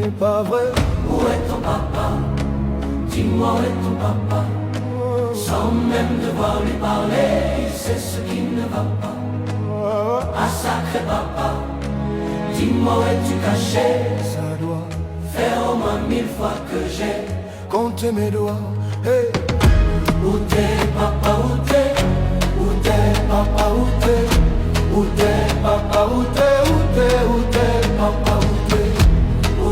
C'est pas vrai. Où est ton papa? Dis-moi où est ton papa? Sans même devoir lui parler, il sait ce qui ne va pas. Ah sacré papa, dis-moi où es-tu caché? Ça doit faire au moins 1000 fois que j'ai compté mes doigts. Hey. Où t'es papa, où t'es? Où t'es papa, où t'es? Où t'es papa, où t'es?